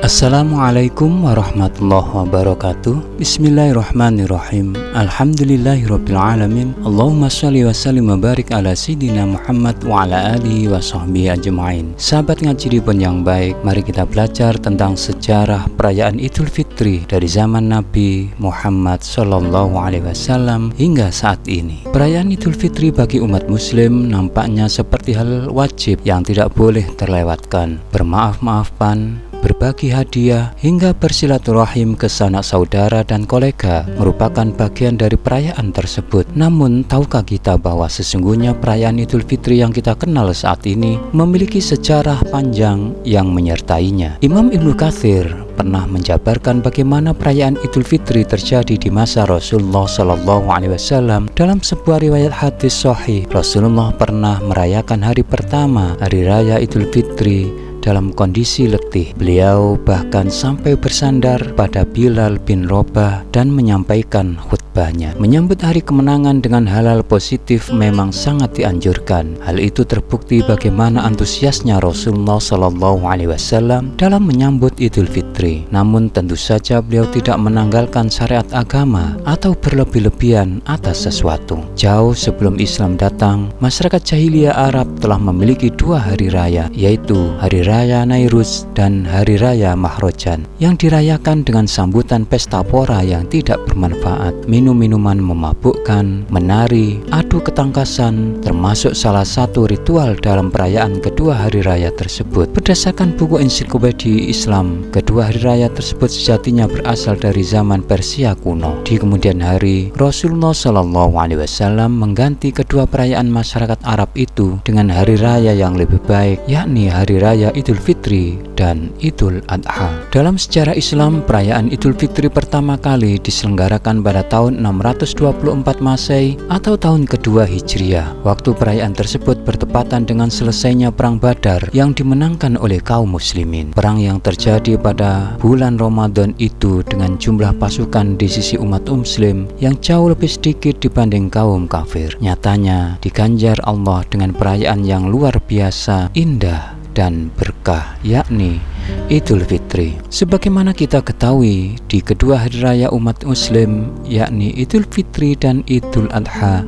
Assalamualaikum warahmatullahi wabarakatuh. Bismillahirrahmanirrahim. Alhamdulillahirabbil alamin. Allahumma shalli wa sallim wa barik ala sayidina Muhammad wa ala alihi wa sahbihi ajmain. Sahabat ngaji Ribon yang baik, mari kita belajar tentang sejarah perayaan Idul Fitri dari zaman Nabi Muhammad sallallahu alaihi wasallam hingga saat ini. Perayaan Idul Fitri bagi umat muslim nampaknya seperti hal wajib yang tidak boleh terlewatkan. Bermaaf-maafan, berbagi hadiah, hingga bersilaturahim ke sanak saudara dan kolega merupakan bagian dari perayaan tersebut. Namun, tahukah kita bahwa sesungguhnya perayaan Idul Fitri yang kita kenal saat ini memiliki sejarah panjang yang menyertainya? Imam Ibnu Katsir pernah menjabarkan bagaimana perayaan Idul Fitri terjadi di masa Rasulullah Shallallahu Alaihi Wasallam. Dalam sebuah riwayat hadis sahih, Rasulullah pernah merayakan hari pertama hari raya Idul Fitri dalam kondisi letih. Beliau bahkan sampai bersandar pada Bilal bin Rabah dan menyampaikan khutbahnya. Menyambut hari kemenangan dengan hal-hal positif memang sangat dianjurkan. Hal itu terbukti bagaimana antusiasnya Rasulullah Shallallahu Alaihi Wasallam dalam menyambut Idul Fitri. Namun tentu saja beliau tidak menanggalkan syariat agama atau berlebih-lebihan atas sesuatu. Jauh sebelum Islam datang, masyarakat jahiliyah Arab telah memiliki dua hari raya, yaitu Hari Raya Nairuz dan Hari Raya Mahrojan, yang dirayakan dengan sambutan pesta pora yang tidak bermanfaat, minum-minuman memabukkan, menari, adu ketangkasan, termasuk salah satu ritual dalam perayaan kedua hari raya tersebut. Berdasarkan buku ensiklopedia Islam, kedua hari raya tersebut sejatinya berasal dari zaman Persia kuno. Di kemudian hari, Rasulullah Shallallahu Alaihi Wasallam mengganti kedua perayaan masyarakat Arab itu dengan hari raya yang lebih baik, yakni Hari Raya Idul Fitri dan Idul Adha. Dalam sejarah Islam, perayaan Idul Fitri pertama kali diselenggarakan pada tahun 624 Masehi atau tahun kedua Hijriah. Waktu perayaan tersebut bertepatan dengan selesainya Perang Badar yang dimenangkan oleh kaum muslimin. Perang yang terjadi pada bulan Ramadan itu dengan jumlah pasukan di sisi umat muslim yang jauh lebih sedikit dibanding kaum kafir. Nyatanya diganjar Allah dengan perayaan yang luar biasa indah dan berkah, yakni Idul Fitri. Sebagaimana kita ketahui, di kedua hari raya umat muslim, yakni Idul Fitri dan Idul Adha,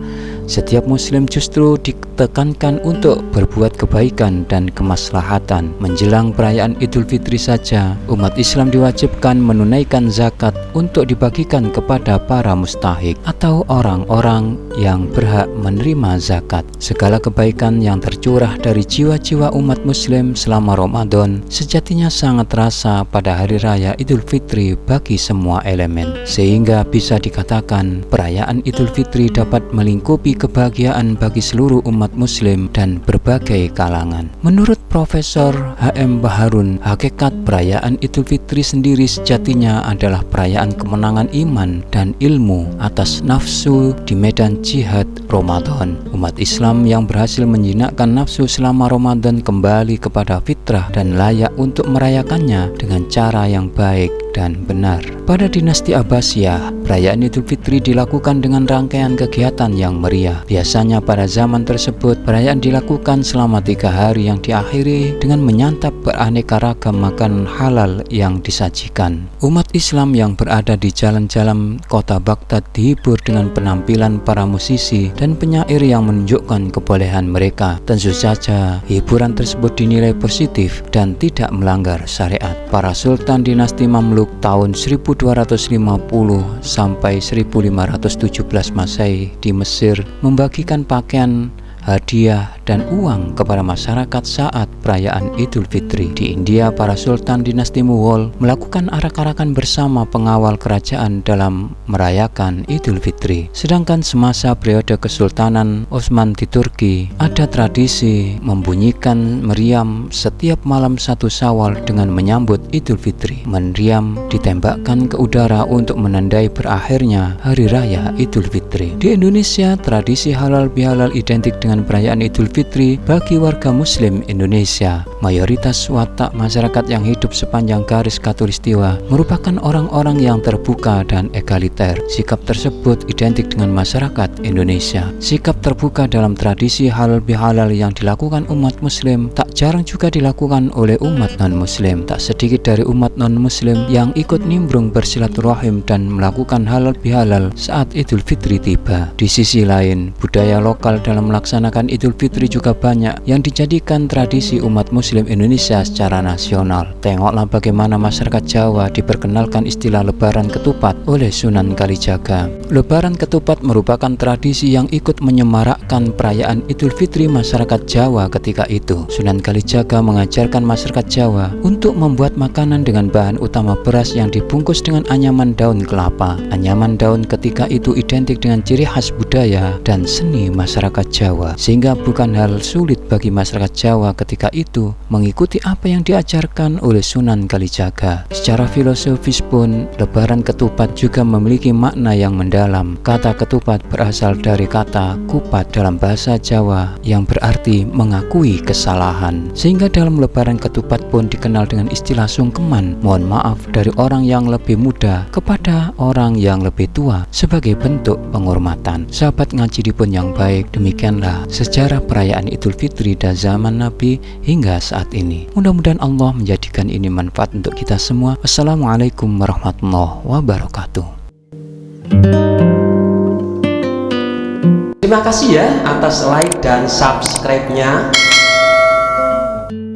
setiap muslim justru ditekankan untuk berbuat kebaikan dan kemaslahatan. Menjelang perayaan Idul Fitri saja, umat Islam diwajibkan menunaikan zakat untuk dibagikan kepada para mustahik atau orang-orang yang berhak menerima zakat. Segala kebaikan yang tercurah dari jiwa-jiwa umat muslim selama Ramadan sejatinya sangat terasa pada hari raya Idul Fitri bagi semua elemen, sehingga bisa dikatakan perayaan Idul Fitri dapat melingkupi kebahagiaan bagi seluruh umat muslim dan berbagai kalangan. Menurut Profesor H.M. Baharun, hakikat perayaan Idul Fitri sendiri sejatinya adalah perayaan kemenangan iman dan ilmu atas nafsu di medan jihad Ramadan. Umat Islam yang berhasil menjinakkan nafsu selama Ramadan kembali kepada fitrah dan layak untuk merayakannya dengan cara yang baik dan benar. Pada dinasti Abbasiyah, perayaan Idul Fitri dilakukan dengan rangkaian kegiatan yang meriah. Biasanya pada zaman tersebut, perayaan dilakukan selama 3 hari yang diakhiri dengan menyantap beraneka ragam makanan halal yang disajikan. Umat Islam yang berada di jalan-jalan kota Baghdad dihibur dengan penampilan para musisi dan penyair yang menunjukkan kebolehan mereka. Tentu saja, hiburan tersebut dinilai positif dan tidak melanggar syariat. Para sultan dinasti Mamluk tahun 1250 sampai 1517 Masehi di Mesir membagikan pakaian, hadiah, dan uang kepada masyarakat saat perayaan Idul Fitri. Di India, para sultan dinasti Mughal melakukan arak-arakan bersama pengawal kerajaan dalam merayakan Idul Fitri. Sedangkan semasa periode Kesultanan Utsman di Turki, ada tradisi membunyikan meriam setiap malam 1 Syawal dengan menyambut Idul Fitri. Meriam ditembakkan ke udara untuk menandai berakhirnya Hari Raya Idul Fitri. Di Indonesia, tradisi halal bihalal identik dengan perayaan Idul Fitri bagi warga Muslim Indonesia. Mayoritas watak masyarakat yang hidup sepanjang garis Khatulistiwa merupakan orang-orang yang terbuka dan egaliter. Sikap tersebut identik dengan masyarakat Indonesia. Sikap terbuka dalam tradisi halal bihalal yang dilakukan umat Muslim tak jarang juga dilakukan oleh umat non-Muslim. Tak sedikit dari umat non-Muslim yang ikut nimbrung bersilaturahim dan melakukan halal bihalal saat Idul Fitri tiba. Di sisi lain, budaya lokal dalam melaksanakan Idul Fitri juga banyak yang dijadikan tradisi umat Muslim Indonesia secara nasional. Tengoklah bagaimana masyarakat Jawa diperkenalkan istilah Lebaran Ketupat oleh Sunan Kalijaga. Lebaran Ketupat merupakan tradisi yang ikut menyemarakkan perayaan Idul Fitri masyarakat Jawa ketika itu. Sunan Kalijaga mengajarkan masyarakat Jawa untuk membuat makanan dengan bahan utama beras yang dibungkus dengan anyaman daun kelapa. Anyaman daun ketika itu identik dengan ciri khas budaya dan seni masyarakat Jawa, sehingga bukan hal sulit bagi masyarakat Jawa ketika itu mengikuti apa yang diajarkan oleh Sunan Kalijaga. Secara filosofis pun, Lebaran Ketupat juga memiliki makna yang mendalam. Kata ketupat berasal dari kata kupat dalam bahasa Jawa yang berarti mengakui kesalahan. Sehingga dalam Lebaran Ketupat pun dikenal dengan istilah sungkeman, mohon maaf dari orang yang lebih muda kepada orang yang lebih tua sebagai bentuk penghormatan. Sahabat ngaji pun yang baik, demikianlah sejarah perayaan Idul Fitri dari zaman Nabi hingga saat ini. Mudah-mudahan Allah menjadikan ini manfaat untuk kita semua. Wassalamualaikum warahmatullahi wabarakatuh. Terima kasih ya atas like dan subscribe-nya.